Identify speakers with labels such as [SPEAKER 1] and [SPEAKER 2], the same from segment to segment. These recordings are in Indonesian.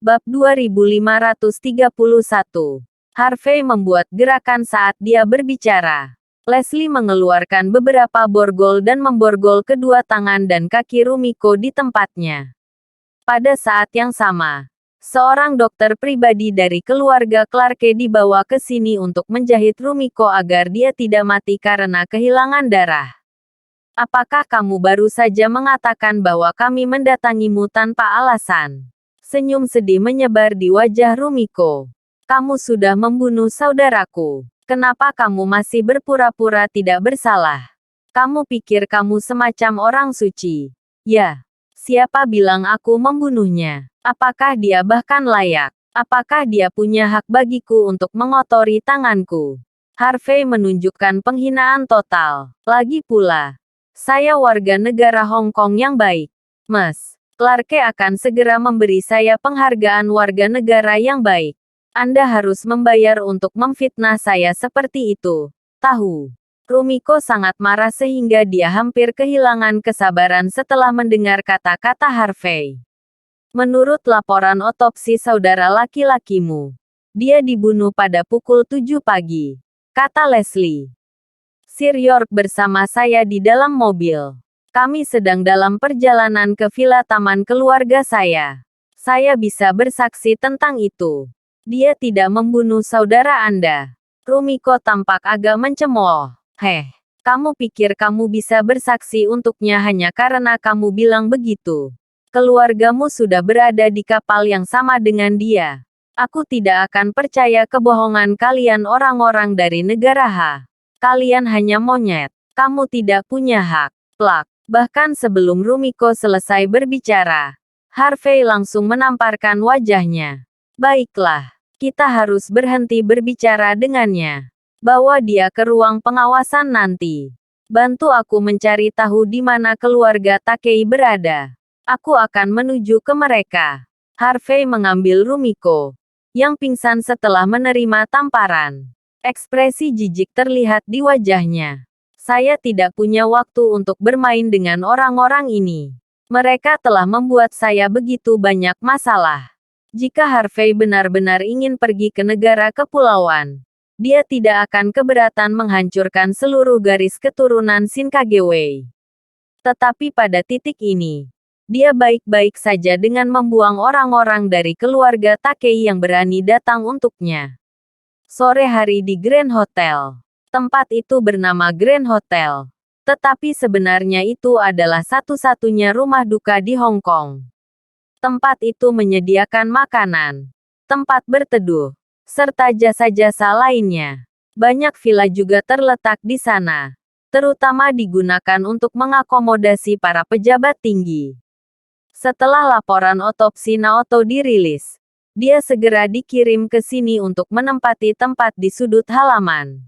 [SPEAKER 1] Bab 2531. Harvey membuat gerakan saat dia berbicara. Leslie mengeluarkan beberapa borgol dan memborgol kedua tangan dan kaki Rumiko di tempatnya. Pada saat yang sama, seorang dokter pribadi dari keluarga Clarke dibawa ke sini untuk menjahit Rumiko agar dia tidak mati karena kehilangan darah. Apakah kamu baru saja mengatakan bahwa kami mendatangimu tanpa alasan? Senyum sedih menyebar di wajah Rumiko. Kamu sudah membunuh saudaraku. Kenapa kamu masih berpura-pura tidak bersalah? Kamu pikir kamu semacam orang suci? Ya. Siapa bilang aku membunuhnya? Apakah dia bahkan layak? Apakah dia punya hak bagiku untuk mengotori tanganku? Harvey menunjukkan penghinaan total. Lagi pula, saya warga negara Hong Kong yang baik. Mas Clarke akan segera memberi saya penghargaan warga negara yang baik. Anda harus membayar untuk memfitnah saya seperti itu. Tahu. Rumiko sangat marah sehingga dia hampir kehilangan kesabaran setelah mendengar kata-kata Harvey. Menurut laporan otopsi saudara laki-lakimu, dia dibunuh pada pukul 7 pagi, kata Leslie. Sir York bersama saya di dalam mobil. Kami sedang dalam perjalanan ke villa taman keluarga saya. Saya bisa bersaksi tentang itu. Dia tidak membunuh saudara Anda. Rumiko tampak agak mencemooh. Kamu pikir kamu bisa bersaksi untuknya hanya karena kamu bilang begitu? Keluargamu sudah berada di kapal yang sama dengan dia. Aku tidak akan percaya kebohongan kalian orang-orang dari negara H. Kalian hanya monyet. Kamu tidak punya hak. Plak. Bahkan sebelum Rumiko selesai berbicara, Harvey langsung menamparkan wajahnya. Baiklah, kita harus berhenti berbicara dengannya. Bawa dia ke ruang pengawasan nanti. Bantu aku mencari tahu di mana keluarga Takei berada. Aku akan menuju ke mereka. Harvey mengambil Rumiko, yang pingsan setelah menerima tamparan. Ekspresi jijik terlihat di wajahnya. Saya tidak punya waktu untuk bermain dengan orang-orang ini. Mereka telah membuat saya begitu banyak masalah. Jika Harvey benar-benar ingin pergi ke negara kepulauan, dia tidak akan keberatan menghancurkan seluruh garis keturunan Shinkagewei. Tetapi pada titik ini, dia baik-baik saja dengan membuang orang-orang dari keluarga Takei yang berani datang untuknya. Sore hari di Grand Hotel. Tempat itu bernama Grand Hotel. Tetapi sebenarnya itu adalah satu-satunya rumah duka di Hong Kong. Tempat itu menyediakan makanan, tempat berteduh, serta jasa-jasa lainnya. Banyak villa juga terletak di sana. Terutama digunakan untuk mengakomodasi para pejabat tinggi. Setelah laporan otopsi Naoto dirilis, dia segera dikirim ke sini untuk menempati tempat di sudut halaman.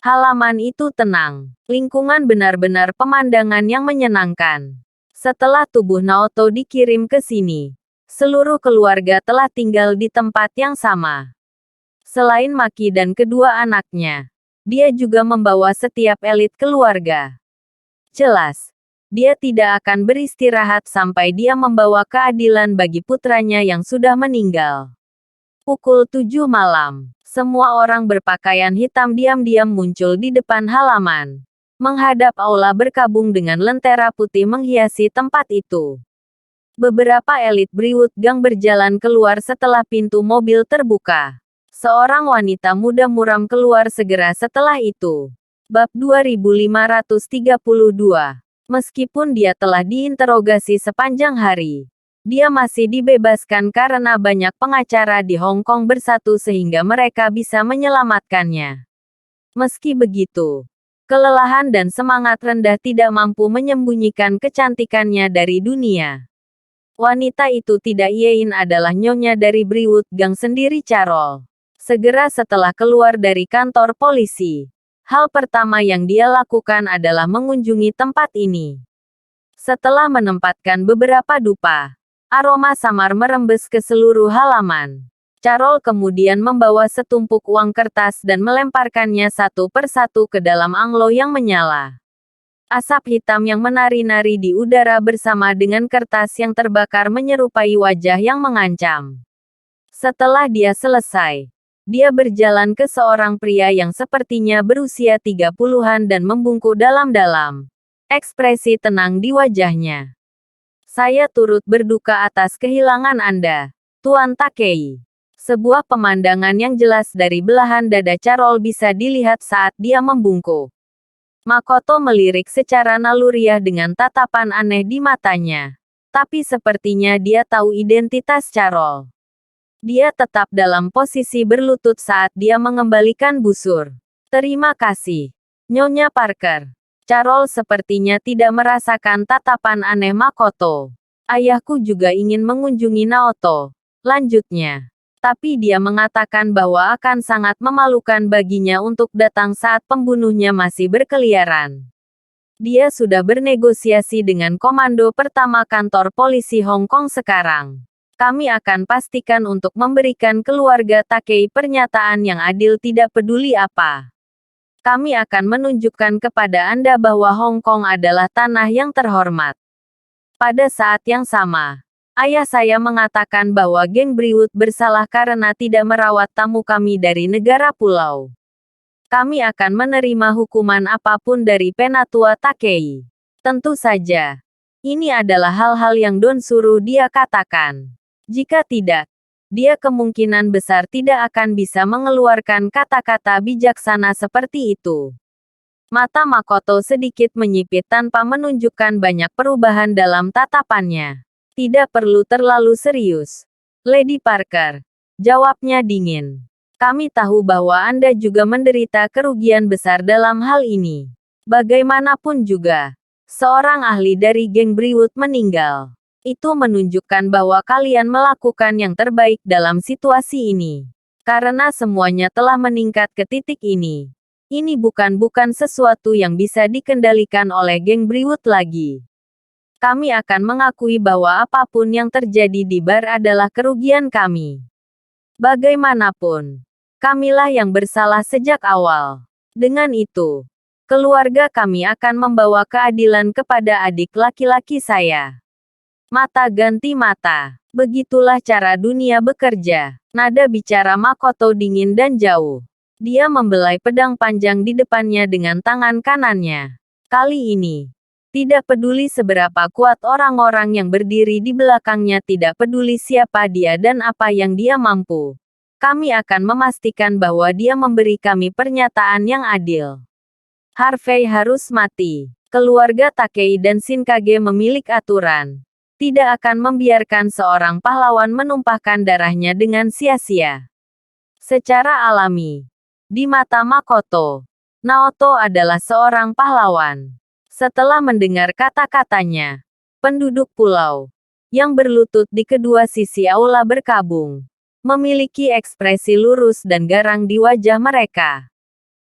[SPEAKER 1] Halaman itu tenang. Lingkungan benar-benar pemandangan yang menyenangkan. Setelah tubuh Naoto dikirim ke sini, seluruh keluarga telah tinggal di tempat yang sama. Selain Maki dan kedua anaknya, dia juga membawa setiap elit keluarga. Jelas, dia tidak akan beristirahat sampai dia membawa keadilan bagi putranya yang sudah meninggal. Pukul 7 malam. Semua orang berpakaian hitam diam-diam muncul di depan halaman. Menghadap aula berkabung dengan lentera putih menghiasi tempat itu. Beberapa elit Brewwood Gang berjalan keluar setelah pintu mobil terbuka. Seorang wanita muda muram keluar segera setelah itu. Bab 2532. Meskipun dia telah diinterogasi sepanjang hari, dia masih dibebaskan karena banyak pengacara di Hong Kong bersatu sehingga mereka bisa menyelamatkannya. Meski begitu, kelelahan dan semangat rendah tidak mampu menyembunyikan kecantikannya dari dunia. Wanita itu tidak Yein adalah nyonya dari Brewwood Gang sendiri Carol. Segera setelah keluar dari kantor polisi, hal pertama yang dia lakukan adalah mengunjungi tempat ini. Setelah menempatkan beberapa dupa, aroma samar merembes ke seluruh halaman. Carol kemudian membawa setumpuk uang kertas dan melemparkannya satu persatu ke dalam anglo yang menyala. Asap hitam yang menari-nari di udara bersama dengan kertas yang terbakar menyerupai wajah yang mengancam. Setelah dia selesai, dia berjalan ke seorang pria yang sepertinya berusia 30-an dan membungkuk dalam-dalam. Ekspresi tenang di wajahnya. Saya turut berduka atas kehilangan Anda, Tuan Takei. Sebuah pemandangan yang jelas dari belahan dada Carol bisa dilihat saat dia membungkuk. Makoto melirik secara naluriah dengan tatapan aneh di matanya. Tapi sepertinya dia tahu identitas Carol. Dia tetap dalam posisi berlutut saat dia mengembalikan busur. Terima kasih, Nyonya Parker. Carol sepertinya tidak merasakan tatapan aneh Makoto. Ayahku juga ingin mengunjungi Naoto. Lanjutnya. Tapi dia mengatakan bahwa akan sangat memalukan baginya untuk datang saat pembunuhnya masih berkeliaran. Dia sudah bernegosiasi dengan Komando Pertama Kantor Polisi Hong Kong sekarang. Kami akan pastikan untuk memberikan keluarga Takei pernyataan yang adil tidak peduli apa. Kami akan menunjukkan kepada Anda bahwa Hong Kong adalah tanah yang terhormat. Pada saat yang sama, ayah saya mengatakan bahwa geng Briwood bersalah karena tidak merawat tamu kami dari negara pulau. Kami akan menerima hukuman apapun dari Penatua Takei. Tentu saja. Ini adalah hal-hal yang Don suruh dia katakan. Jika tidak, dia kemungkinan besar tidak akan bisa mengeluarkan kata-kata bijaksana seperti itu. Mata Makoto sedikit menyipit tanpa menunjukkan banyak perubahan dalam tatapannya. Tidak perlu terlalu serius, Lady Parker. Jawabnya dingin. Kami tahu bahwa Anda juga menderita kerugian besar dalam hal ini. Bagaimanapun juga, seorang ahli dari geng Briwood meninggal. Itu menunjukkan bahwa kalian melakukan yang terbaik dalam situasi ini. Karena semuanya telah meningkat ke titik ini. Ini bukan sesuatu yang bisa dikendalikan oleh geng Briwood lagi. Kami akan mengakui bahwa apapun yang terjadi di bar adalah kerugian kami. Bagaimanapun, kamilah yang bersalah sejak awal. Dengan itu, keluarga kami akan membawa keadilan kepada adik laki-laki saya. Mata ganti mata. Begitulah cara dunia bekerja. Nada bicara Makoto dingin dan jauh. Dia membelai pedang panjang di depannya dengan tangan kanannya. Kali ini, tidak peduli seberapa kuat orang-orang yang berdiri di belakangnya, tidak peduli siapa dia dan apa yang dia mampu. Kami akan memastikan bahwa dia memberi kami pernyataan yang adil. Harvey harus mati. Keluarga Takei dan Shinkage memiliki aturan. Tidak akan membiarkan seorang pahlawan menumpahkan darahnya dengan sia-sia. Secara alami, di mata Makoto, Naoto adalah seorang pahlawan. Setelah mendengar kata-katanya, penduduk pulau yang berlutut di kedua sisi aula berkabung, memiliki ekspresi lurus dan garang di wajah mereka.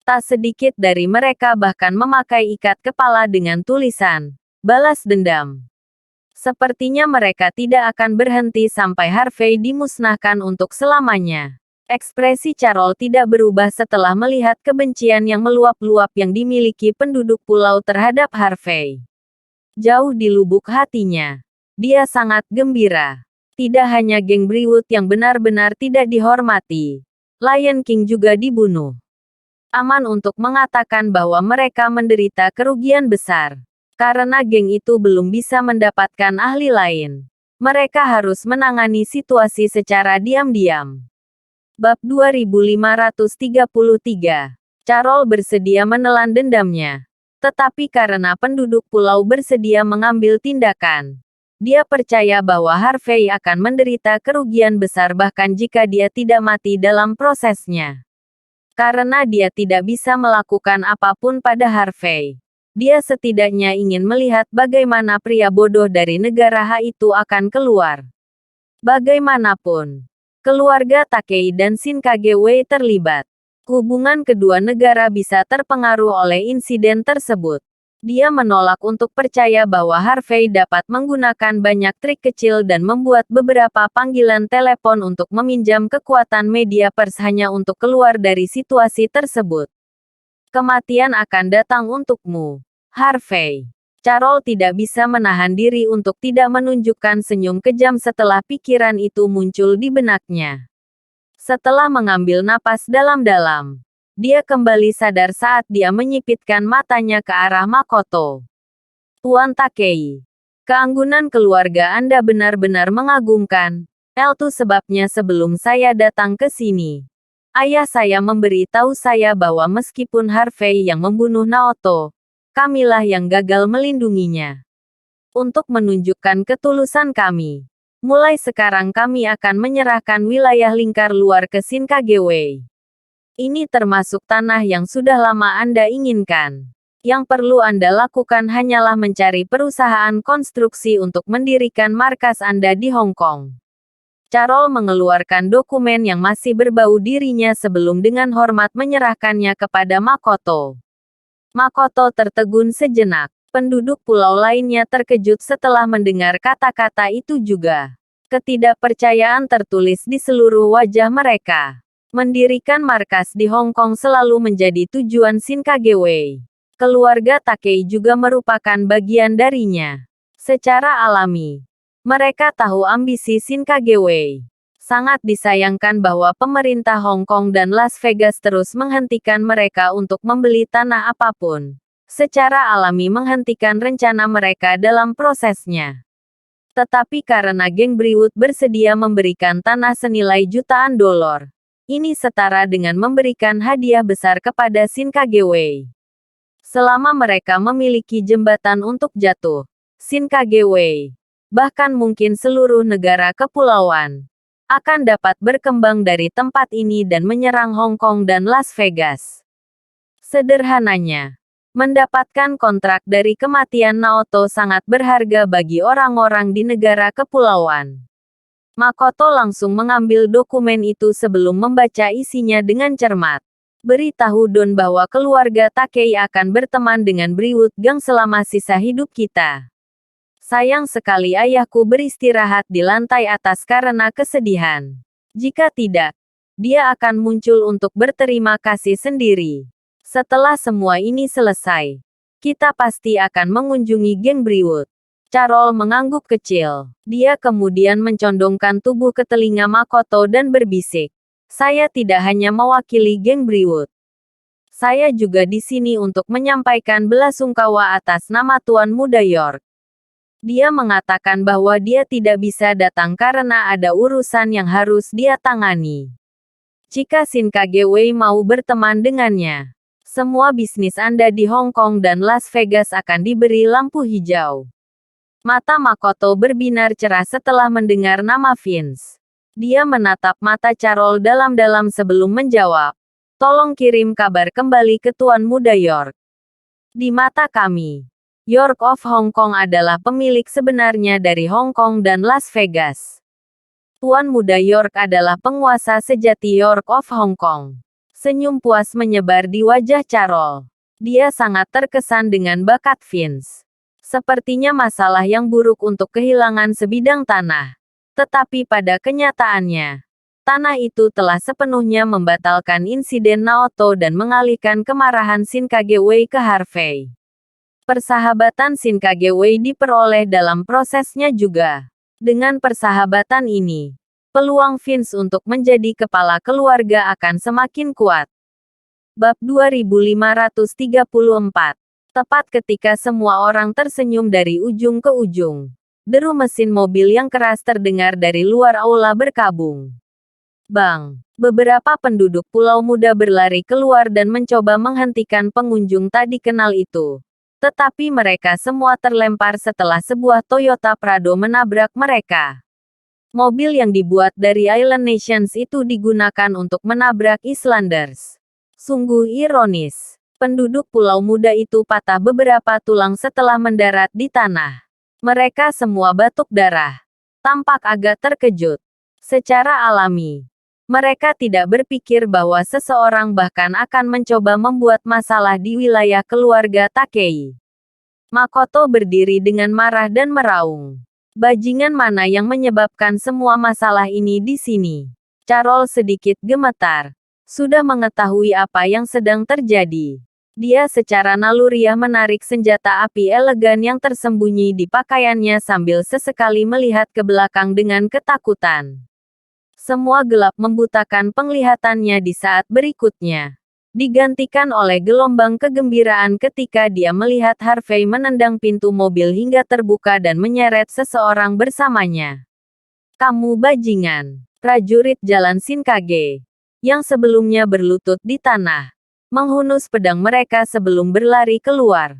[SPEAKER 1] Tak sedikit dari mereka bahkan memakai ikat kepala dengan tulisan, "Balas dendam." Sepertinya mereka tidak akan berhenti sampai Harvey dimusnahkan untuk selamanya. Ekspresi Carol tidak berubah setelah melihat kebencian yang meluap-luap yang dimiliki penduduk pulau terhadap Harvey. Jauh di lubuk hatinya, dia sangat gembira. Tidak hanya geng Briwood yang benar-benar tidak dihormati, Lion King juga dibunuh. Aman untuk mengatakan bahwa mereka menderita kerugian besar. Karena geng itu belum bisa mendapatkan ahli lain. Mereka harus menangani situasi secara diam-diam. Bab 2533. Carol bersedia menelan dendamnya. Tetapi karena penduduk pulau bersedia mengambil tindakan, dia percaya bahwa Harvey akan menderita kerugian besar bahkan jika dia tidak mati dalam prosesnya. Karena dia tidak bisa melakukan apapun pada Harvey, dia setidaknya ingin melihat bagaimana pria bodoh dari negara H itu akan keluar. Bagaimanapun, keluarga Takei dan Shinkage Wei terlibat. Hubungan kedua negara bisa terpengaruh oleh insiden tersebut. Dia menolak untuk percaya bahwa Harvey dapat menggunakan banyak trik kecil dan membuat beberapa panggilan telepon untuk meminjam kekuatan media pers hanya untuk keluar dari situasi tersebut. Kematian akan datang untukmu, Harvey. Carol tidak bisa menahan diri untuk tidak menunjukkan senyum kejam setelah pikiran itu muncul di benaknya. Setelah mengambil napas dalam-dalam, dia kembali sadar saat dia menyipitkan matanya ke arah Makoto. Tuan Takei, keanggunan keluarga Anda benar-benar mengagumkan. Itu sebabnya sebelum saya datang ke sini, ayah saya memberi tahu saya bahwa meskipun Harvey yang membunuh Naoto, kamilah yang gagal melindunginya. Untuk menunjukkan ketulusan kami, mulai sekarang kami akan menyerahkan wilayah lingkar luar ke Shinkagewei. Ini termasuk tanah yang sudah lama Anda inginkan. Yang perlu Anda lakukan hanyalah mencari perusahaan konstruksi untuk mendirikan markas Anda di Hong Kong. Carol mengeluarkan dokumen yang masih berbau dirinya sebelum dengan hormat menyerahkannya kepada Makoto. Makoto tertegun sejenak. Penduduk pulau lainnya terkejut setelah mendengar kata-kata itu juga. Ketidakpercayaan tertulis di seluruh wajah mereka. Mendirikan markas di Hong Kong selalu menjadi tujuan Shinkagewei. Keluarga Takei juga merupakan bagian darinya. Secara alami, mereka tahu ambisi Shinkagewei. Sangat disayangkan bahwa pemerintah Hong Kong dan Las Vegas terus menghentikan mereka untuk membeli tanah apapun. Secara alami menghentikan rencana mereka dalam prosesnya. Tetapi karena geng Briwood bersedia memberikan tanah senilai jutaan dolar, ini setara dengan memberikan hadiah besar kepada Shinkagewei. Selama mereka memiliki jembatan untuk jatuh, Shinkagewei, bahkan mungkin seluruh negara kepulauan, akan dapat berkembang dari tempat ini dan menyerang Hong Kong dan Las Vegas. Sederhananya, mendapatkan kontrak dari kematian Naoto sangat berharga bagi orang-orang di negara kepulauan. Makoto langsung mengambil dokumen itu sebelum membaca isinya dengan cermat. Beritahu Don bahwa keluarga Takei akan berteman dengan Briwood Gang selama sisa hidup kita. Sayang sekali ayahku beristirahat di lantai atas karena kesedihan. Jika tidak, dia akan muncul untuk berterima kasih sendiri. Setelah semua ini selesai, kita pasti akan mengunjungi geng Briwood. Carol mengangguk kecil. Dia kemudian mencondongkan tubuh ke telinga Makoto dan berbisik. Saya tidak hanya mewakili geng Briwood. Saya juga di sini untuk menyampaikan belasungkawa atas nama Tuan Muda York. Dia mengatakan bahwa dia tidak bisa datang karena ada urusan yang harus dia tangani. Jika Shinkagewei mau berteman dengannya, semua bisnis Anda di Hong Kong dan Las Vegas akan diberi lampu hijau. Mata Makoto berbinar cerah setelah mendengar nama Vince. Dia menatap mata Carol dalam-dalam sebelum menjawab. Tolong kirim kabar kembali ke Tuan Muda York. Di mata kami, York of Hong Kong adalah pemilik sebenarnya dari Hong Kong dan Las Vegas. Tuan Muda York adalah penguasa sejati York of Hong Kong. Senyum puas menyebar di wajah Carol. Dia sangat terkesan dengan bakat Vince. Sepertinya masalah yang buruk untuk kehilangan sebidang tanah. Tetapi pada kenyataannya, tanah itu telah sepenuhnya membatalkan insiden Naoto dan mengalihkan kemarahan Shinkagewei ke Harvey. Persahabatan Shinkagewei diperoleh dalam prosesnya juga. Dengan persahabatan ini, peluang Vince untuk menjadi kepala keluarga akan semakin kuat. Bab 2534. Tepat ketika semua orang tersenyum dari ujung ke ujung, deru mesin mobil yang keras terdengar dari luar aula berkabung. Bang! Beberapa penduduk Pulau Muda berlari keluar dan mencoba menghentikan pengunjung tadi kenal itu. Tetapi mereka semua terlempar setelah sebuah Toyota Prado menabrak mereka. Mobil yang dibuat dari Island Nations itu digunakan untuk menabrak Islanders. Sungguh ironis. Penduduk Pulau Muda itu patah beberapa tulang setelah mendarat di tanah. Mereka semua batuk darah. Tampak agak terkejut. Secara alami, mereka tidak berpikir bahwa seseorang bahkan akan mencoba membuat masalah di wilayah keluarga Takei. Makoto berdiri dengan marah dan meraung. Bajingan mana yang menyebabkan semua masalah ini di sini? Carol sedikit gemetar. Sudah mengetahui apa yang sedang terjadi. Dia secara naluriah menarik senjata api elegan yang tersembunyi di pakaiannya sambil sesekali melihat ke belakang dengan ketakutan. Semua gelap membutakan penglihatannya di saat berikutnya. Digantikan oleh gelombang kegembiraan ketika dia melihat Harvey menendang pintu mobil hingga terbuka dan menyeret seseorang bersamanya. Kamu bajingan. Prajurit Jalan Shinkage, yang sebelumnya berlutut di tanah, menghunus pedang mereka sebelum berlari keluar.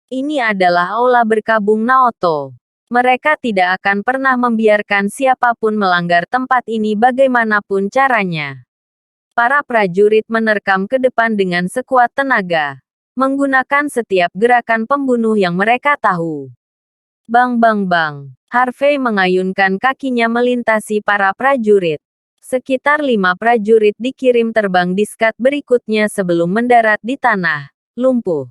[SPEAKER 1] Ini adalah aula berkabung Naoto. Mereka tidak akan pernah membiarkan siapapun melanggar tempat ini bagaimanapun caranya. Para prajurit menerkam ke depan dengan sekuat tenaga, menggunakan setiap gerakan pembunuh yang mereka tahu. Bang bang bang. Harvey mengayunkan kakinya melintasi para prajurit. Sekitar 5 prajurit dikirim terbang di skat berikutnya sebelum mendarat di tanah, lumpuh.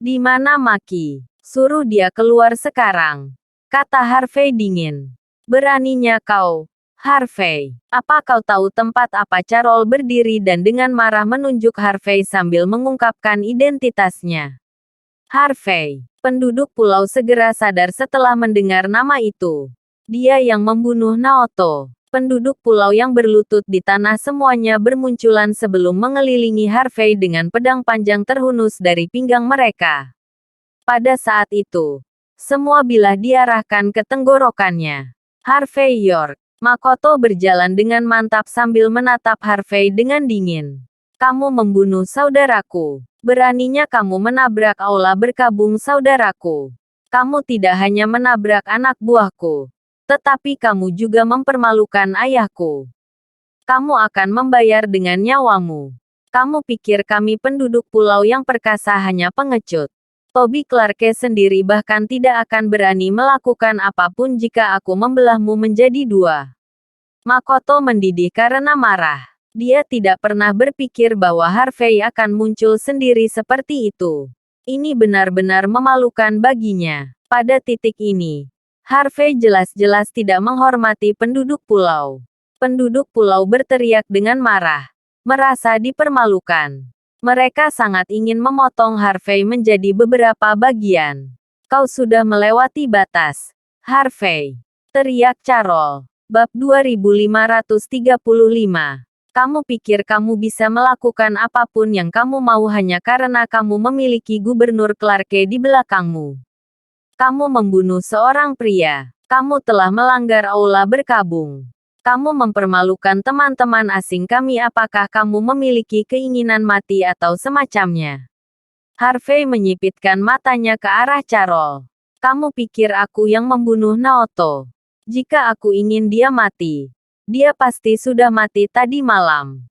[SPEAKER 1] Di mana Maki? Suruh dia keluar sekarang, kata Harvey dingin. Beraninya kau, Harvey. Apa kau tahu tempat apa Carol berdiri dan dengan marah menunjuk Harvey sambil mengungkapkan identitasnya. Harvey. Penduduk pulau segera sadar setelah mendengar nama itu. Dia yang membunuh Naoto. Penduduk pulau yang berlutut di tanah semuanya bermunculan sebelum mengelilingi Harvey dengan pedang panjang terhunus dari pinggang mereka. Pada saat itu, semua bilah diarahkan ke tenggorokannya. Harvey York. Makoto berjalan dengan mantap sambil menatap Harvey dengan dingin. Kamu membunuh saudaraku. Beraninya kamu menabrak aula berkabung saudaraku. Kamu tidak hanya menabrak anak buahku, tetapi kamu juga mempermalukan ayahku. Kamu akan membayar dengan nyawamu. Kamu pikir kami penduduk pulau yang perkasa hanya pengecut? Toby Clarke sendiri bahkan tidak akan berani melakukan apapun jika aku membelahmu menjadi 2. Makoto mendidih karena marah. Dia tidak pernah berpikir bahwa Harvey akan muncul sendiri seperti itu. Ini benar-benar memalukan baginya. Pada titik ini, Harvey jelas-jelas tidak menghormati penduduk pulau. Penduduk pulau berteriak dengan marah, merasa dipermalukan. Mereka sangat ingin memotong Harvey menjadi beberapa bagian. Kau sudah melewati batas, Harvey. Teriak Carol. Bab 2535. Kamu pikir kamu bisa melakukan apapun yang kamu mau hanya karena kamu memiliki Gubernur Clarke di belakangmu. Kamu membunuh seorang pria. Kamu telah melanggar aula berkabung. Kamu mempermalukan teman-teman asing kami. Apakah kamu memiliki keinginan mati atau semacamnya? Harvey menyipitkan matanya ke arah Carol. Kamu pikir aku yang membunuh Naoto? Jika aku ingin dia mati, dia pasti sudah mati tadi malam.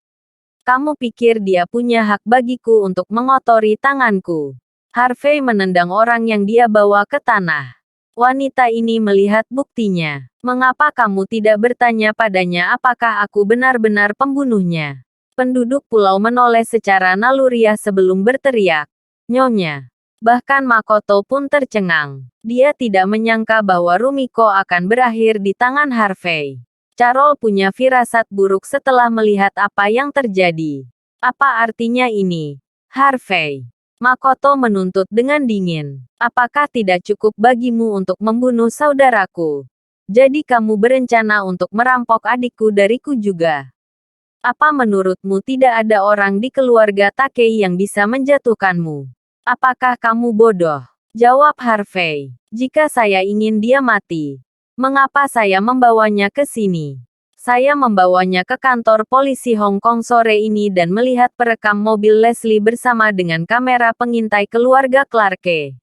[SPEAKER 1] Kamu pikir dia punya hak bagiku untuk mengotori tanganku? Harvey menendang orang yang dia bawa ke tanah. Wanita ini melihat buktinya. Mengapa kamu tidak bertanya padanya apakah aku benar-benar pembunuhnya? Penduduk pulau menoleh secara naluriah sebelum berteriak. Nyonya. Bahkan Makoto pun tercengang. Dia tidak menyangka bahwa Rumiko akan berakhir di tangan Harvey. Carol punya firasat buruk setelah melihat apa yang terjadi. Apa artinya ini? Harvey. Makoto menuntut dengan dingin. Apakah tidak cukup bagimu untuk membunuh saudaraku? Jadi kamu berencana untuk merampok adikku dariku juga? Apa menurutmu tidak ada orang di keluarga Takei yang bisa menjatuhkanmu? Apakah kamu bodoh? Jawab Harvey. Jika saya ingin dia mati, mengapa saya membawanya ke sini? Saya membawanya ke kantor polisi Hong Kong sore ini dan melihat perekam mobil Leslie bersama dengan kamera pengintai keluarga Clarke.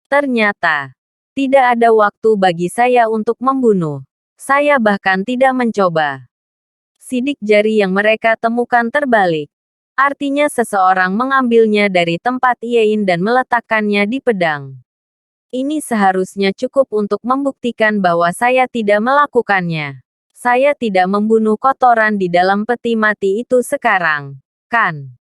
[SPEAKER 1] Ternyata, tidak ada waktu bagi saya untuk membunuh. Saya bahkan tidak mencoba. Sidik jari yang mereka temukan terbalik. Artinya seseorang mengambilnya dari tempat Iein dan meletakkannya di pedang. Ini seharusnya cukup untuk membuktikan bahwa saya tidak melakukannya. Saya tidak membunuh kotoran di dalam peti mati itu sekarang, kan?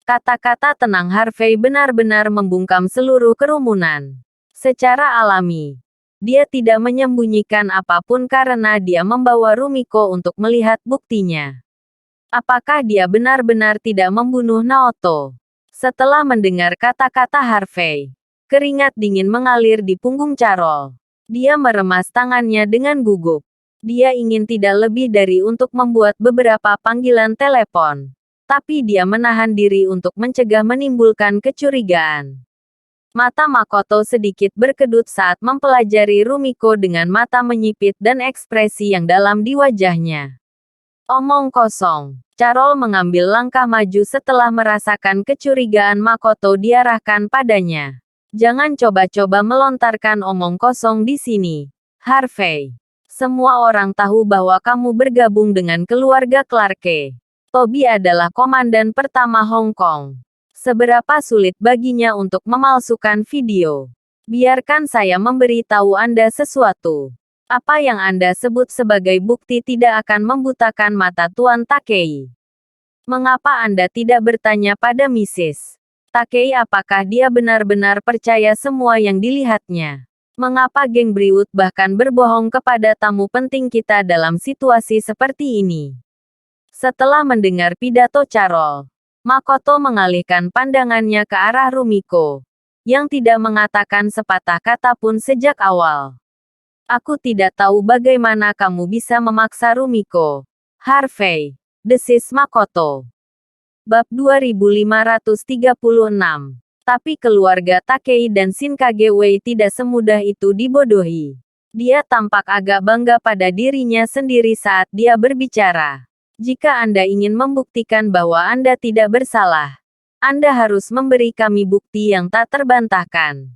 [SPEAKER 1] Kata-kata tenang Harvey benar-benar membungkam seluruh kerumunan. Secara alami, dia tidak menyembunyikan apapun karena dia membawa Rumiko untuk melihat buktinya. Apakah dia benar-benar tidak membunuh Naoto? Setelah mendengar kata-kata Harvey, keringat dingin mengalir di punggung Carol. Dia meremas tangannya dengan gugup. Dia ingin tidak lebih dari untuk membuat beberapa panggilan telepon. Tapi dia menahan diri untuk mencegah menimbulkan kecurigaan. Mata Makoto sedikit berkedut saat mempelajari Rumiko dengan mata menyipit dan ekspresi yang dalam di wajahnya. Omong kosong. Carol mengambil langkah maju setelah merasakan kecurigaan Makoto diarahkan padanya. Jangan coba-coba melontarkan omong kosong di sini, Harvey. Semua orang tahu bahwa kamu bergabung dengan keluarga Clarke. Toby adalah komandan pertama Hong Kong. Seberapa sulit baginya untuk memalsukan video? Biarkan saya memberi tahu Anda sesuatu. Apa yang Anda sebut sebagai bukti tidak akan membutakan mata Tuan Takei. Mengapa Anda tidak bertanya pada Mrs. Takei apakah dia benar-benar percaya semua yang dilihatnya? Mengapa geng Briwood bahkan berbohong kepada tamu penting kita dalam situasi seperti ini? Setelah mendengar pidato Carol, Makoto mengalihkan pandangannya ke arah Rumiko, yang tidak mengatakan sepatah kata pun sejak awal. Aku tidak tahu bagaimana kamu bisa memaksa Rumiko, Harvey, desis Makoto. Bab 2536. Tapi keluarga Takei dan Shinkage Wei tidak semudah itu dibodohi. Dia tampak agak bangga pada dirinya sendiri saat dia berbicara. Jika Anda ingin membuktikan bahwa Anda tidak bersalah, Anda harus memberi kami bukti yang tak terbantahkan.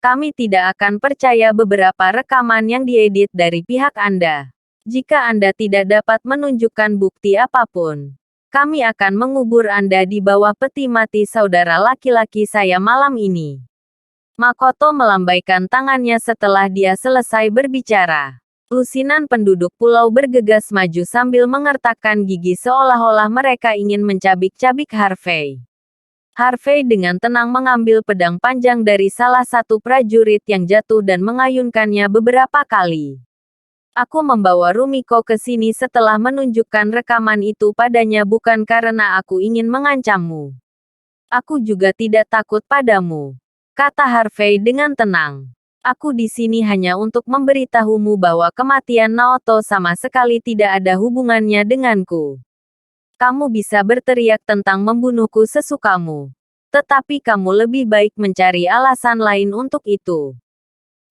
[SPEAKER 1] Kami tidak akan percaya beberapa rekaman yang diedit dari pihak Anda. Jika Anda tidak dapat menunjukkan bukti apapun, kami akan mengubur Anda di bawah peti mati saudara laki-laki saya malam ini. Makoto melambaikan tangannya setelah dia selesai berbicara. Lusinan penduduk pulau bergegas maju sambil mengertakkan gigi seolah-olah mereka ingin mencabik-cabik Harvey. Harvey dengan tenang mengambil pedang panjang dari salah satu prajurit yang jatuh dan mengayunkannya beberapa kali. Aku membawa Rumiko ke sini setelah menunjukkan rekaman itu padanya bukan karena aku ingin mengancammu. Aku juga tidak takut padamu, kata Harvey dengan tenang. Aku di sini hanya untuk memberitahumu bahwa kematian Naoto sama sekali tidak ada hubungannya denganku. Kamu bisa berteriak tentang membunuhku sesukamu, tetapi kamu lebih baik mencari alasan lain untuk itu.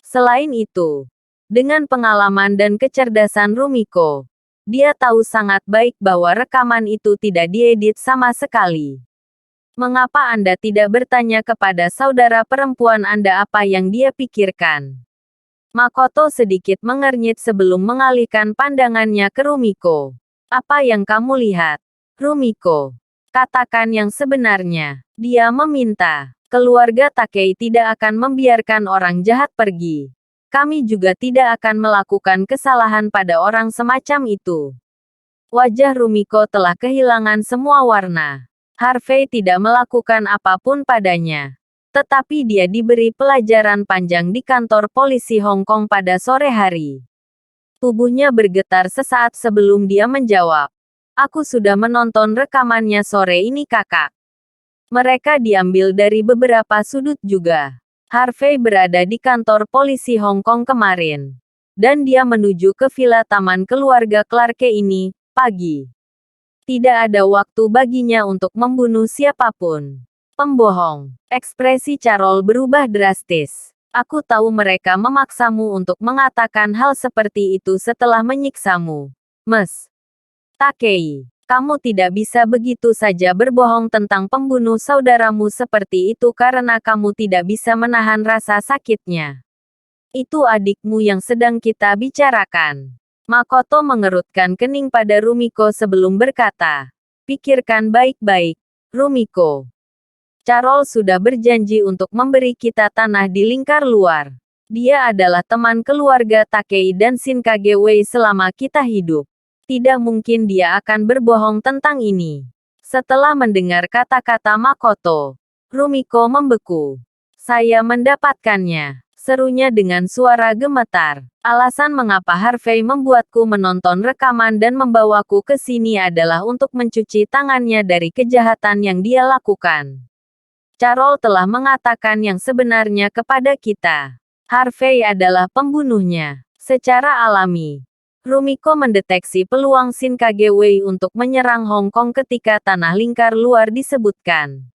[SPEAKER 1] Selain itu, dengan pengalaman dan kecerdasan Rumiko, dia tahu sangat baik bahwa rekaman itu tidak diedit sama sekali. Mengapa Anda tidak bertanya kepada saudara perempuan Anda apa yang dia pikirkan? Makoto sedikit mengernyit sebelum mengalihkan pandangannya ke Rumiko. Apa yang kamu lihat, Rumiko? Katakan yang sebenarnya. Dia meminta. Keluarga Takei tidak akan membiarkan orang jahat pergi. Kami juga tidak akan melakukan kesalahan pada orang semacam itu. Wajah Rumiko telah kehilangan semua warna. Harvey tidak melakukan apapun padanya. Tetapi dia diberi pelajaran panjang di kantor polisi Hong Kong pada sore hari. Tubuhnya bergetar sesaat sebelum dia menjawab. Aku sudah menonton rekamannya sore ini kakak. Mereka diambil dari beberapa sudut juga. Harvey berada di kantor polisi Hong Kong kemarin. Dan dia menuju ke villa taman keluarga Clarke ini, pagi. Tidak ada waktu baginya untuk membunuh siapapun. Pembohong. Ekspresi Carol berubah drastis. Aku tahu mereka memaksamu untuk mengatakan hal seperti itu setelah menyiksamu. Ms. Takei. Kamu tidak bisa begitu saja berbohong tentang pembunuh saudaramu seperti itu karena kamu tidak bisa menahan rasa sakitnya. Itu adikmu yang sedang kita bicarakan. Makoto mengerutkan kening pada Rumiko sebelum berkata, pikirkan baik-baik, Rumiko. Carol sudah berjanji untuk memberi kita tanah di lingkar luar. Dia adalah teman keluarga Takei dan Shinkage Wei selama kita hidup. Tidak mungkin dia akan berbohong tentang ini. Setelah mendengar kata-kata Makoto, Rumiko membeku. Saya mendapatkannya, serunya dengan suara gemetar. Alasan mengapa Harvey membuatku menonton rekaman dan membawaku ke sini adalah untuk mencuci tangannya dari kejahatan yang dia lakukan. Carol telah mengatakan yang sebenarnya kepada kita. Harvey adalah pembunuhnya. Secara alami, Rumiko mendeteksi peluang Shin Kagewei untuk menyerang Hong Kong ketika tanah lingkar luar disebutkan.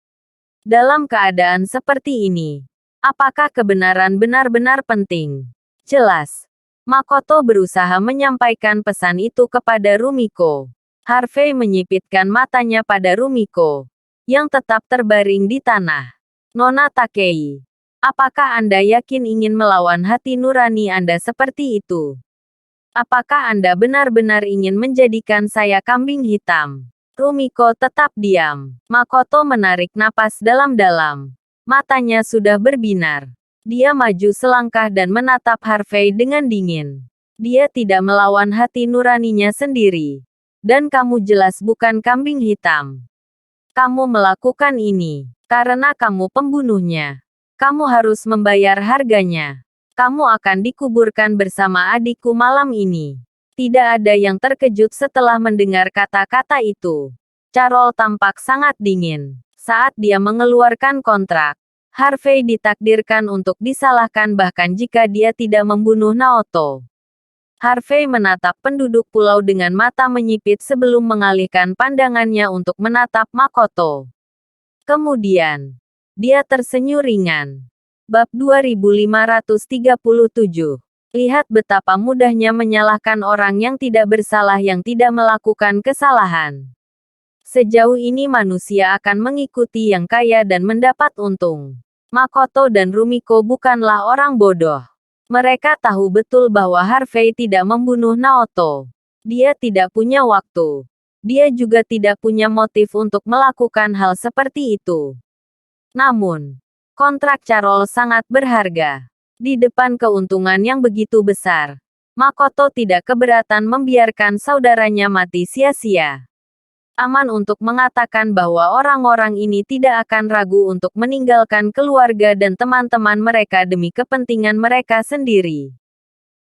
[SPEAKER 1] Dalam keadaan seperti ini, apakah kebenaran benar-benar penting? Jelas. Makoto berusaha menyampaikan pesan itu kepada Rumiko. Harvey menyipitkan matanya pada Rumiko, yang tetap terbaring di tanah. Nona Takei, apakah Anda yakin ingin melawan hati nurani Anda seperti itu? Apakah Anda benar-benar ingin menjadikan saya kambing hitam? Rumiko tetap diam. Makoto menarik napas dalam-dalam. Matanya sudah berbinar. Dia maju selangkah dan menatap Harvey dengan dingin. Dia tidak melawan hati nuraninya sendiri. Dan kamu jelas bukan kambing hitam. Kamu melakukan ini karena kamu pembunuhnya. Kamu harus membayar harganya. Kamu akan dikuburkan bersama adikku malam ini. Tidak ada yang terkejut setelah mendengar kata-kata itu. Carol tampak sangat dingin. Saat dia mengeluarkan kontrak, Harvey ditakdirkan untuk disalahkan bahkan jika dia tidak membunuh Naoto. Harvey menatap penduduk pulau dengan mata menyipit sebelum mengalihkan pandangannya untuk menatap Makoto. Kemudian, dia tersenyum ringan. Bab 2537. Lihat betapa mudahnya menyalahkan orang yang tidak bersalah yang tidak melakukan kesalahan. Sejauh ini manusia akan mengikuti yang kaya dan mendapat untung. Makoto dan Rumiko bukanlah orang bodoh. Mereka tahu betul bahwa Harvey tidak membunuh Naoto. Dia tidak punya waktu. Dia juga tidak punya motif untuk melakukan hal seperti itu. Namun, kontrak Carol sangat berharga. Di depan keuntungan yang begitu besar, Makoto tidak keberatan membiarkan saudaranya mati sia-sia. Aman untuk mengatakan bahwa orang-orang ini tidak akan ragu untuk meninggalkan keluarga dan teman-teman mereka demi kepentingan mereka sendiri.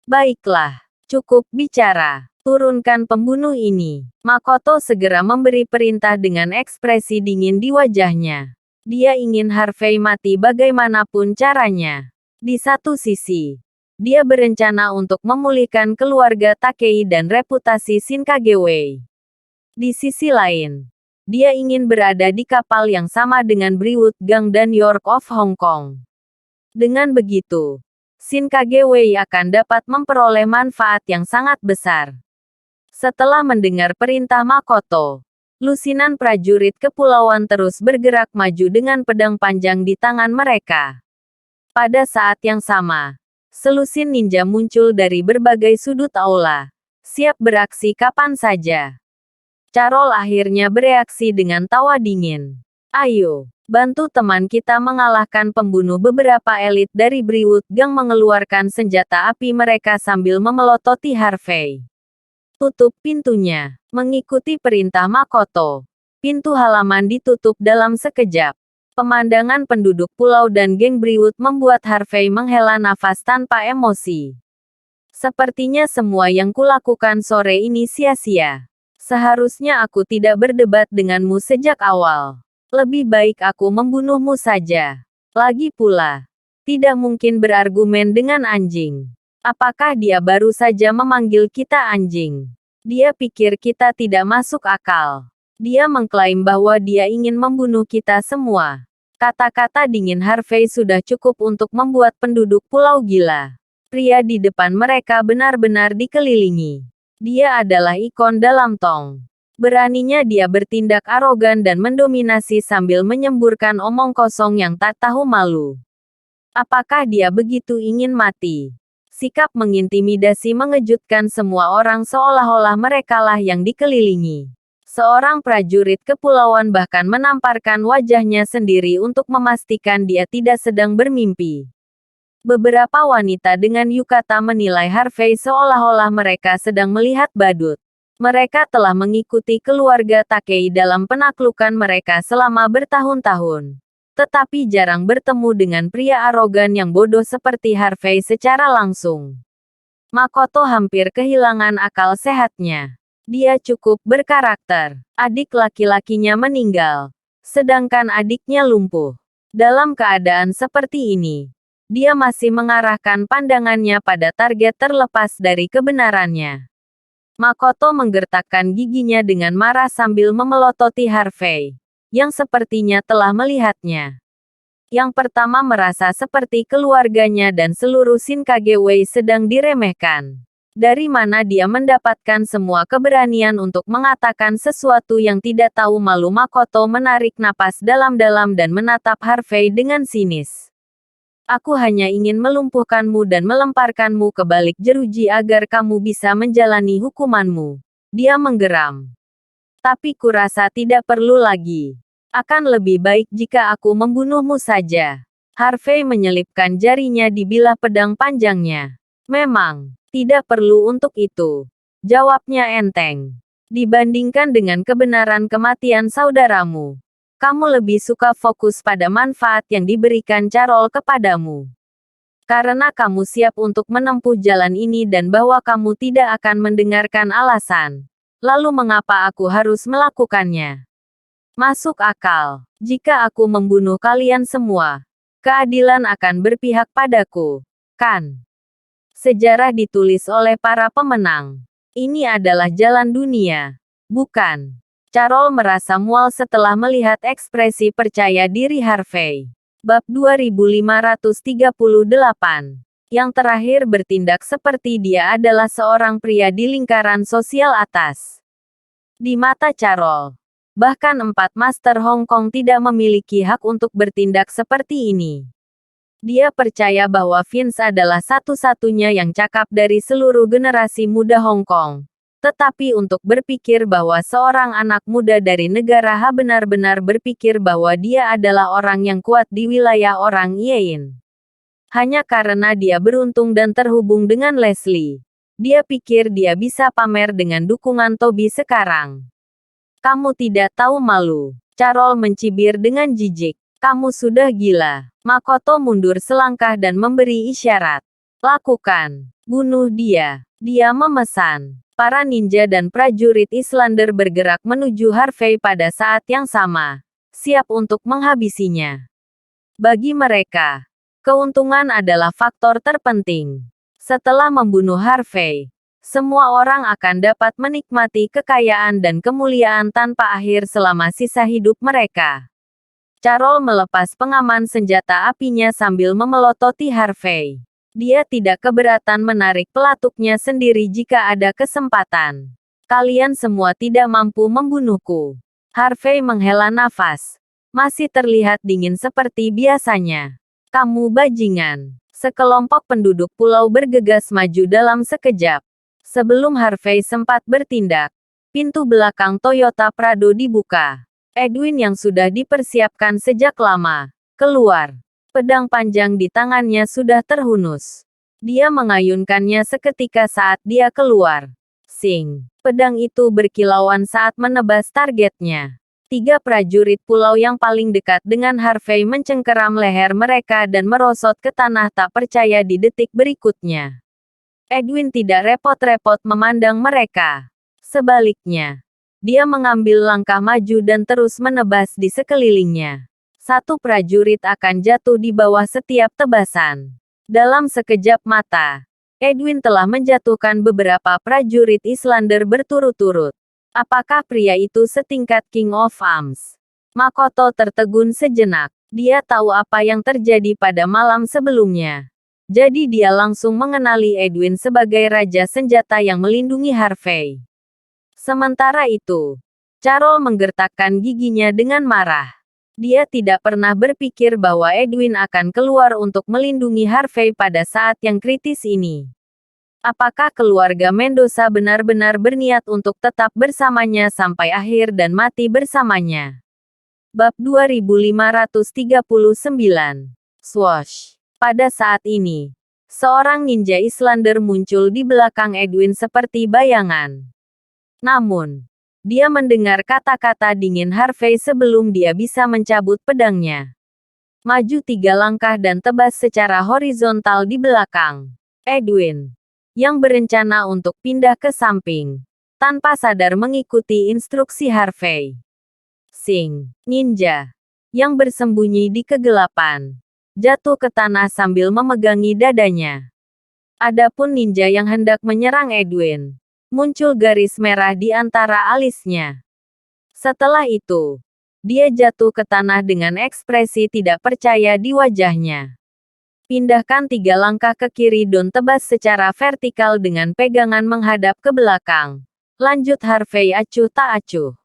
[SPEAKER 1] Baiklah, cukup bicara. Turunkan pembunuh ini. Makoto segera memberi perintah dengan ekspresi dingin di wajahnya. Dia ingin Harvey mati bagaimanapun caranya. Di satu sisi, dia berencana untuk memulihkan keluarga Takei dan reputasi Shin Kagewei. Di sisi lain, dia ingin berada di kapal yang sama dengan Briwood Gang dan York of Hong Kong. Dengan begitu, Shin Kagewei akan dapat memperoleh manfaat yang sangat besar. Setelah mendengar perintah Makoto, lusinan prajurit kepulauan terus bergerak maju dengan pedang panjang di tangan mereka. Pada saat yang sama, selusin ninja muncul dari berbagai sudut aula, siap beraksi kapan saja. Carol akhirnya bereaksi dengan tawa dingin. Ayo, bantu teman kita mengalahkan pembunuh. Beberapa elit dari Briwood Gang mengeluarkan senjata api mereka sambil memelototi Harvey. Tutup pintunya. Mengikuti perintah Makoto, pintu halaman ditutup dalam sekejap. Pemandangan penduduk pulau dan geng Briwood membuat Harvey menghela nafas tanpa emosi. Sepertinya semua yang kulakukan sore ini sia-sia. Seharusnya aku tidak berdebat denganmu sejak awal. Lebih baik aku membunuhmu saja. Lagi pula, tidak mungkin berargumen dengan anjing. Apakah dia baru saja memanggil kita anjing? Dia pikir kita tidak masuk akal. Dia mengklaim bahwa dia ingin membunuh kita semua. Kata-kata dingin Harvey sudah cukup untuk membuat penduduk pulau gila. Pria di depan mereka benar-benar dikelilingi. Dia adalah ikon dalam Tong. Beraninya dia bertindak arogan dan mendominasi sambil menyemburkan omong kosong yang tak tahu malu. Apakah dia begitu ingin mati? Sikap mengintimidasi mengejutkan semua orang seolah-olah merekalah yang dikelilingi. Seorang prajurit kepulauan bahkan menamparkan wajahnya sendiri untuk memastikan dia tidak sedang bermimpi. Beberapa wanita dengan yukata menilai Harvey seolah-olah mereka sedang melihat badut. Mereka telah mengikuti keluarga Takei dalam penaklukan mereka selama bertahun-tahun. Tetapi jarang bertemu dengan pria arogan yang bodoh seperti Harvey secara langsung. Makoto hampir kehilangan akal sehatnya. Dia cukup berkarakter. Adik laki-lakinya meninggal, sedangkan adiknya lumpuh. Dalam keadaan seperti ini, dia masih mengarahkan pandangannya pada target terlepas dari kebenarannya. Makoto menggertakkan giginya dengan marah sambil memelototi Harvey, yang sepertinya telah melihatnya. Yang pertama merasa seperti keluarganya dan seluruh Shinkage Wei sedang diremehkan. Dari mana dia mendapatkan semua keberanian untuk mengatakan sesuatu yang tidak tahu malu? Makoto menarik napas dalam-dalam dan menatap Harvey dengan sinis. Aku hanya ingin melumpuhkanmu dan melemparkanmu ke balik jeruji agar kamu bisa menjalani hukumanmu. Dia menggeram. Tapi kurasa tidak perlu lagi. Akan lebih baik jika aku membunuhmu saja. Harvey menyelipkan jarinya di bilah pedang panjangnya. Memang, tidak perlu untuk itu. Jawabnya enteng. Dibandingkan dengan kebenaran kematian saudaramu. Kamu lebih suka fokus pada manfaat yang diberikan Carol kepadamu. Karena kamu siap untuk menempuh jalan ini dan bahwa kamu tidak akan mendengarkan alasan. Lalu mengapa aku harus melakukannya? Masuk akal. Jika aku membunuh kalian semua, keadilan akan berpihak padaku. Kan? Sejarah ditulis oleh para pemenang. Ini adalah jalan dunia. Bukan? Carol merasa mual setelah melihat ekspresi percaya diri Harvey. Bab 2538. Yang terakhir bertindak seperti dia adalah seorang pria di lingkaran sosial atas. Di mata Carol, bahkan 4 Master Hong Kong tidak memiliki hak untuk bertindak seperti ini. Dia percaya bahwa Vince adalah satu-satunya yang cakap dari seluruh generasi muda Hong Kong. Tetapi untuk berpikir bahwa seorang anak muda dari negara Ha benar-benar berpikir bahwa dia adalah orang yang kuat di wilayah orang Yin. Hanya karena dia beruntung dan terhubung dengan Leslie. Dia pikir dia bisa pamer dengan dukungan Toby sekarang. Kamu tidak tahu malu. Carol mencibir dengan jijik. Kamu sudah gila. Makoto mundur selangkah dan memberi isyarat. Lakukan. Bunuh dia. Dia memesan. Para ninja dan prajurit Islander bergerak menuju Harvey pada saat yang sama, siap untuk menghabisinya. Bagi mereka, keuntungan adalah faktor terpenting. Setelah membunuh Harvey, semua orang akan dapat menikmati kekayaan dan kemuliaan tanpa akhir selama sisa hidup mereka. Carol melepas pengaman senjata apinya sambil memelototi Harvey. Dia tidak keberatan menarik pelatuknya sendiri jika ada kesempatan. Kalian semua tidak mampu membunuhku. Harvey menghela nafas. Masih terlihat dingin seperti biasanya. Kamu bajingan. Sekelompok penduduk pulau bergegas maju dalam sekejap. Sebelum Harvey sempat bertindak, pintu belakang Toyota Prado dibuka. Edwin yang sudah dipersiapkan sejak lama, keluar. Pedang panjang di tangannya sudah terhunus. Dia mengayunkannya seketika saat dia keluar. Sing. Pedang itu berkilauan saat menebas targetnya. 3 prajurit pulau yang paling dekat dengan Harvey mencengkeram leher mereka dan merosot ke tanah tak percaya di detik berikutnya. Edwin tidak repot-repot memandang mereka. Sebaliknya, dia mengambil langkah maju dan terus menebas di sekelilingnya. 1 prajurit akan jatuh di bawah setiap tebasan. Dalam sekejap mata, Edwin telah menjatuhkan beberapa prajurit Islander berturut-turut. Apakah pria itu setingkat King of Arms? Makoto tertegun sejenak. Dia tahu apa yang terjadi pada malam sebelumnya. Jadi dia langsung mengenali Edwin sebagai Raja Senjata yang melindungi Harvey. Sementara itu, Carol menggertakkan giginya dengan marah. Dia tidak pernah berpikir bahwa Edwin akan keluar untuk melindungi Harvey pada saat yang kritis ini. Apakah keluarga Mendoza benar-benar berniat untuk tetap bersamanya sampai akhir dan mati bersamanya? Bab 2539. Swoosh. Pada saat ini, seorang ninja Islander muncul di belakang Edwin seperti bayangan. Namun, dia mendengar kata-kata dingin Harvey sebelum dia bisa mencabut pedangnya. Maju 3 langkah dan tebas secara horizontal di belakang Edwin, yang berencana untuk pindah ke samping, tanpa sadar mengikuti instruksi Harvey. Sing, ninja, yang bersembunyi di kegelapan, jatuh ke tanah sambil memegangi dadanya. Adapun ninja yang hendak menyerang Edwin, Muncul garis merah di antara alisnya. Setelah itu, dia jatuh ke tanah dengan ekspresi tidak percaya di wajahnya. Pindahkan 3 langkah ke kiri dan tebas secara vertikal dengan pegangan menghadap ke belakang. Lanjut Harvey acuh tak acuh.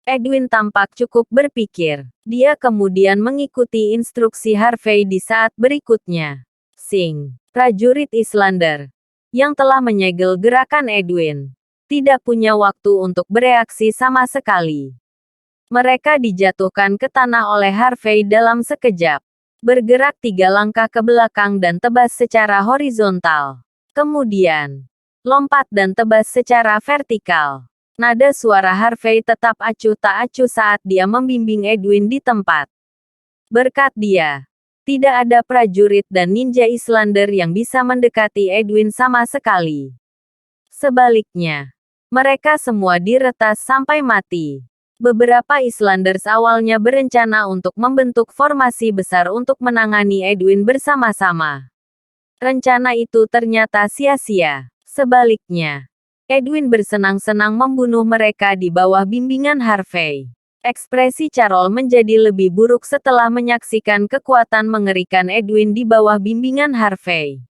[SPEAKER 1] Edwin tampak cukup berpikir. Dia kemudian mengikuti instruksi Harvey di saat berikutnya. Sing, prajurit Islander, yang telah menyegel gerakan Edwin, tidak punya waktu untuk bereaksi sama sekali. Mereka dijatuhkan ke tanah oleh Harvey dalam sekejap. Bergerak 3 langkah ke belakang dan tebas secara horizontal. Kemudian, lompat dan tebas secara vertikal. Nada suara Harvey tetap acuh tak acuh saat dia membimbing Edwin di tempat. Berkat dia, tidak ada prajurit dan ninja Islander yang bisa mendekati Edwin sama sekali. Sebaliknya, mereka semua diretas sampai mati. Beberapa Islanders awalnya berencana untuk membentuk formasi besar untuk menangani Edwin bersama-sama. Rencana itu ternyata sia-sia. Sebaliknya, Edwin bersenang-senang membunuh mereka di bawah bimbingan Harvey. Ekspresi Carol menjadi lebih buruk setelah menyaksikan kekuatan mengerikan Edwin di bawah bimbingan Harvey.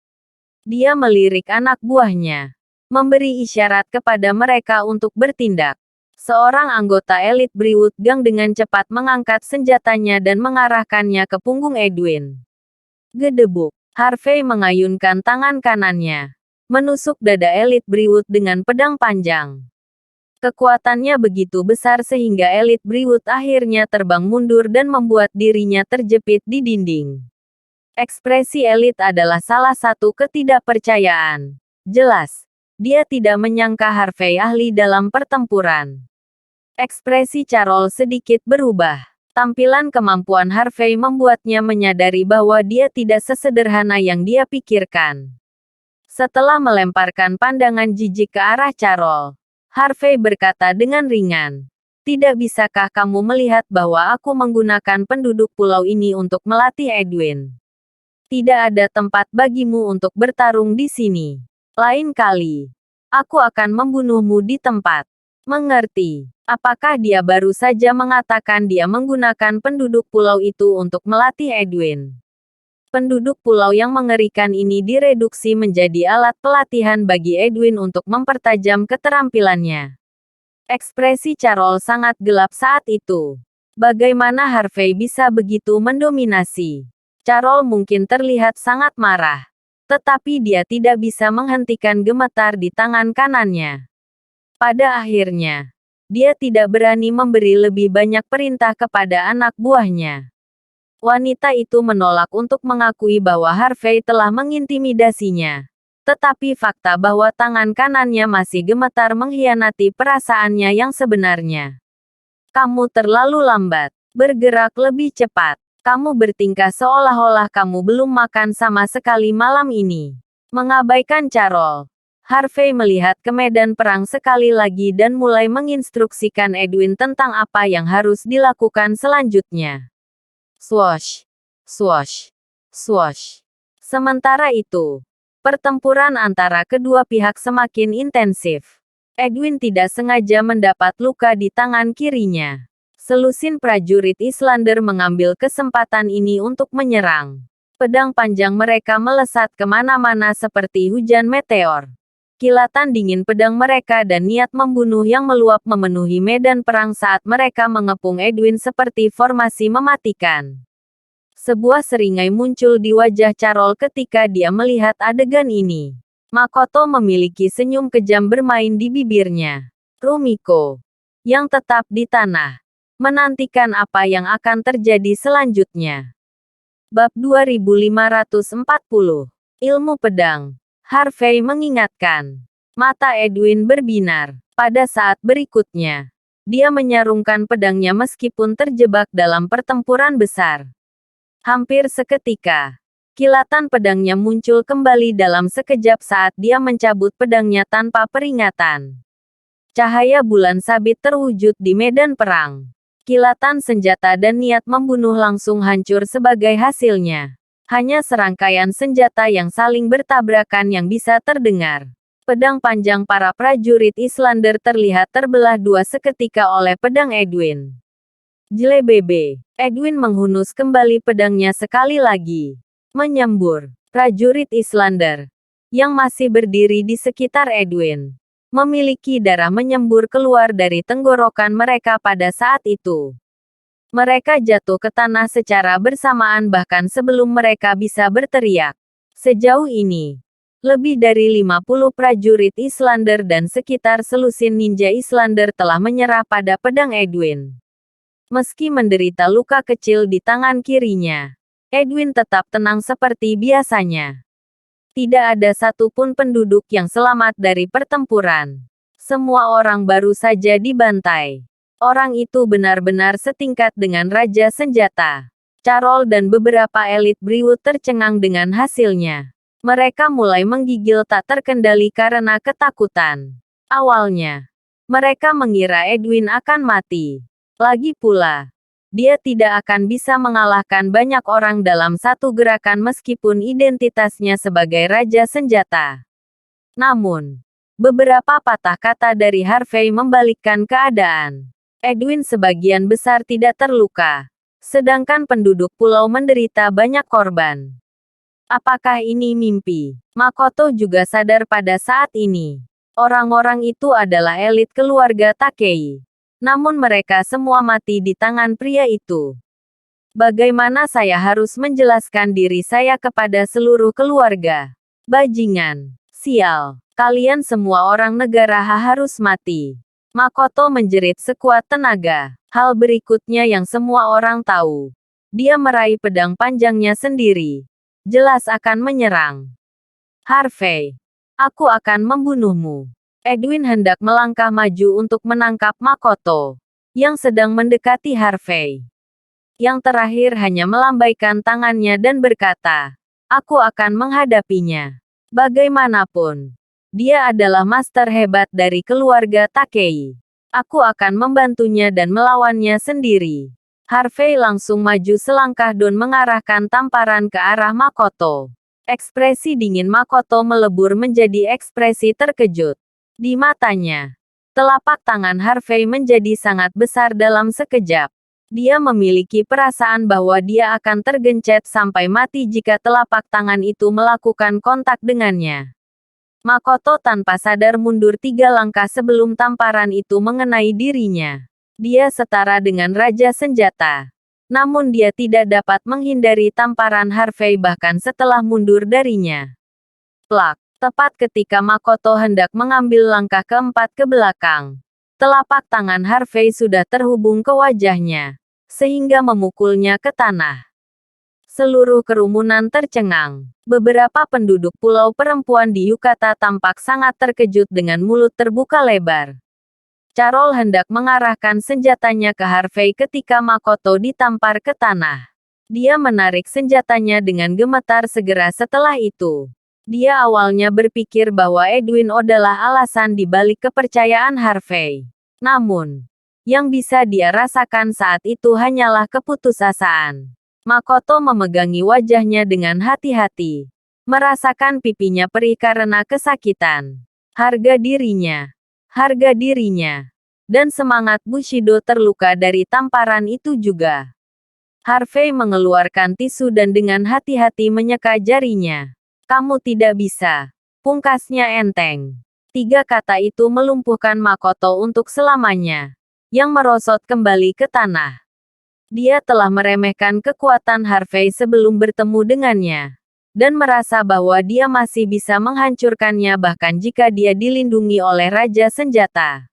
[SPEAKER 1] Dia melirik anak buahnya, memberi isyarat kepada mereka untuk bertindak. Seorang anggota elit Brewwood Gang dengan cepat mengangkat senjatanya dan mengarahkannya ke punggung Edwin. Gedebuk. Harvey mengayunkan tangan kanannya, menusuk dada elit Brewwood dengan pedang panjang. Kekuatannya begitu besar sehingga elit Brewwood akhirnya terbang mundur dan membuat dirinya terjepit di dinding. Ekspresi elit adalah salah satu ketidakpercayaan. Jelas, dia tidak menyangka Harvey ahli dalam pertempuran. Ekspresi Carol sedikit berubah. Tampilan kemampuan Harvey membuatnya menyadari bahwa dia tidak sesederhana yang dia pikirkan. Setelah melemparkan pandangan jijik ke arah Carol, Harvey berkata dengan ringan, "Tidak bisakah kamu melihat bahwa aku menggunakan penduduk pulau ini untuk melatih Edwin? Tidak ada tempat bagimu untuk bertarung di sini. Lain kali, aku akan membunuhmu di tempat." Mengerti? Apakah dia baru saja mengatakan dia menggunakan penduduk pulau itu untuk melatih Edwin? Penduduk pulau yang mengerikan ini direduksi menjadi alat pelatihan bagi Edwin untuk mempertajam keterampilannya. Ekspresi Carol sangat gelap saat itu. Bagaimana Harvey bisa begitu mendominasi? Carol mungkin terlihat sangat marah, tetapi dia tidak bisa menghentikan gemetar di tangan kanannya. Pada akhirnya, dia tidak berani memberi lebih banyak perintah kepada anak buahnya. Wanita itu menolak untuk mengakui bahwa Harvey telah mengintimidasinya. Tetapi fakta bahwa tangan kanannya masih gemetar mengkhianati perasaannya yang sebenarnya. Kamu terlalu lambat. Bergerak lebih cepat. Kamu bertingkah seolah-olah kamu belum makan sama sekali malam ini. Mengabaikan Carol, Harvey melihat ke medan perang sekali lagi dan mulai menginstruksikan Edwin tentang apa yang harus dilakukan selanjutnya. Swoosh, swoosh, swoosh. Sementara itu, pertempuran antara kedua pihak semakin intensif. Edwin tidak sengaja mendapat luka di tangan kirinya. Selusin prajurit Islander mengambil kesempatan ini untuk menyerang. Pedang panjang mereka melesat kemana-mana seperti hujan meteor. Kilatan dingin pedang mereka dan niat membunuh yang meluap memenuhi medan perang saat mereka mengepung Edwin seperti formasi mematikan. Sebuah seringai muncul di wajah Carol ketika dia melihat adegan ini. Makoto memiliki senyum kejam bermain di bibirnya. Rumiko, yang tetap di tanah, menantikan apa yang akan terjadi selanjutnya. Bab 2540. Ilmu Pedang. Harvey mengingatkan. Mata Edwin berbinar. Pada saat berikutnya, dia menyarungkan pedangnya meskipun terjebak dalam pertempuran besar. Hampir seketika, kilatan pedangnya muncul kembali dalam sekejap saat dia mencabut pedangnya tanpa peringatan. Cahaya bulan sabit terwujud di medan perang. Kilatan senjata dan niat membunuh langsung hancur sebagai hasilnya. Hanya serangkaian senjata yang saling bertabrakan yang bisa terdengar. Pedang panjang para prajurit Islander terlihat terbelah dua seketika oleh pedang Edwin. Jelebebe. Edwin menghunus kembali pedangnya sekali lagi. Menyembur. Prajurit Islander yang masih berdiri di sekitar Edwin memiliki darah menyembur keluar dari tenggorokan mereka pada saat itu. Mereka jatuh ke tanah secara bersamaan bahkan sebelum mereka bisa berteriak. Sejauh ini, lebih dari 50 prajurit Islander dan sekitar selusin ninja Islander telah menyerah pada pedang Edwin. Meski menderita luka kecil di tangan kirinya, Edwin tetap tenang seperti biasanya. Tidak ada satupun penduduk yang selamat dari pertempuran. Semua orang baru saja dibantai. Orang itu benar-benar setingkat dengan Raja Senjata. Carol dan beberapa elit Brewwood tercengang dengan hasilnya. Mereka mulai menggigil tak terkendali karena ketakutan. Awalnya, mereka mengira Edwin akan mati. Lagi pula, dia tidak akan bisa mengalahkan banyak orang dalam satu gerakan meskipun identitasnya sebagai Raja Senjata. Namun, beberapa patah kata dari Harvey membalikkan keadaan. Edwin sebagian besar tidak terluka, sedangkan penduduk pulau menderita banyak korban. Apakah ini mimpi? Makoto juga sadar pada saat ini. Orang-orang itu adalah elit keluarga Takei. Namun mereka semua mati di tangan pria itu. Bagaimana saya harus menjelaskan diri saya kepada seluruh keluarga? Bajingan. Sial. Kalian semua orang negara harus mati. Makoto menjerit sekuat tenaga. Hal berikutnya yang semua orang tahu. Dia meraih pedang panjangnya sendiri. Jelas akan menyerang. Harvey. Aku akan membunuhmu. Edwin hendak melangkah maju untuk menangkap Makoto, yang sedang mendekati Harvey. Yang terakhir hanya melambaikan tangannya dan berkata, "Aku akan menghadapinya. Bagaimanapun, dia adalah master hebat dari keluarga Takei. Aku akan membantunya dan melawannya sendiri." Harvey langsung maju selangkah dan mengarahkan tamparan ke arah Makoto. Ekspresi dingin Makoto melebur menjadi ekspresi terkejut. Di matanya, telapak tangan Harvey menjadi sangat besar dalam sekejap. Dia memiliki perasaan bahwa dia akan tergencet sampai mati jika telapak tangan itu melakukan kontak dengannya. Makoto tanpa sadar mundur 3 langkah sebelum tamparan itu mengenai dirinya. Dia setara dengan Raja Senjata. Namun dia tidak dapat menghindari tamparan Harvey bahkan setelah mundur darinya. Plak. Tepat ketika Makoto hendak mengambil langkah keempat ke belakang, telapak tangan Harvey sudah terhubung ke wajahnya, sehingga memukulnya ke tanah. Seluruh kerumunan tercengang. Beberapa penduduk pulau perempuan di Yukata tampak sangat terkejut dengan mulut terbuka lebar. Carol hendak mengarahkan senjatanya ke Harvey ketika Makoto ditampar ke tanah. Dia menarik senjatanya dengan gemetar segera setelah itu. Dia awalnya berpikir bahwa Edwin adalah alasan di balik kepercayaan Harvey. Namun, yang bisa dia rasakan saat itu hanyalah keputusasaan. Makoto memegangi wajahnya dengan hati-hati. Merasakan pipinya perih karena kesakitan. Harga dirinya. Dan semangat Bushido terluka dari tamparan itu juga. Harvey mengeluarkan tisu dan dengan hati-hati menyeka jarinya. "Kamu tidak bisa." Pungkasnya enteng. 3 kata itu melumpuhkan Makoto untuk selamanya. Yang merosot kembali ke tanah. Dia telah meremehkan kekuatan Harvey sebelum bertemu dengannya. Dan merasa bahwa dia masih bisa menghancurkannya bahkan jika dia dilindungi oleh Raja Senjata.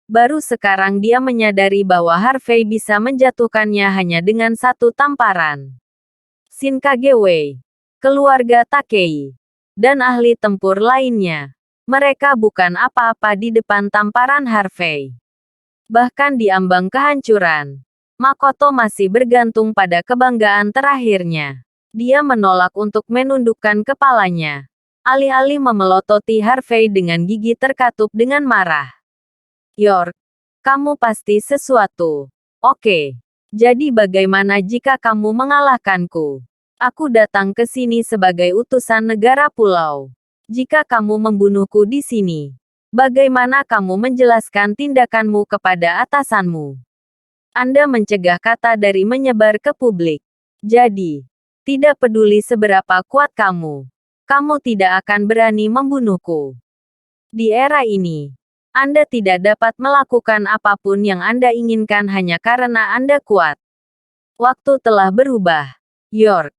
[SPEAKER 1] Baru sekarang dia menyadari bahwa Harvey bisa menjatuhkannya hanya dengan 1 tamparan. Shinkage Wei, keluarga Takei, dan ahli tempur lainnya. Mereka bukan apa-apa di depan tamparan Harvey. Bahkan di ambang kehancuran, Makoto masih bergantung pada kebanggaan terakhirnya. Dia menolak untuk menundukkan kepalanya. Alih-alih memelototi Harvey dengan gigi terkatup dengan marah. "York, kamu pasti sesuatu. Oke. Jadi bagaimana jika kamu mengalahkanku? Aku datang ke sini sebagai utusan negara pulau. Jika kamu membunuhku di sini, bagaimana kamu menjelaskan tindakanmu kepada atasanmu? Anda mencegah kata dari menyebar ke publik. Jadi, tidak peduli seberapa kuat kamu, kamu tidak akan berani membunuhku. Di era ini, Anda tidak dapat melakukan apapun yang Anda inginkan hanya karena Anda kuat. Waktu telah berubah. York,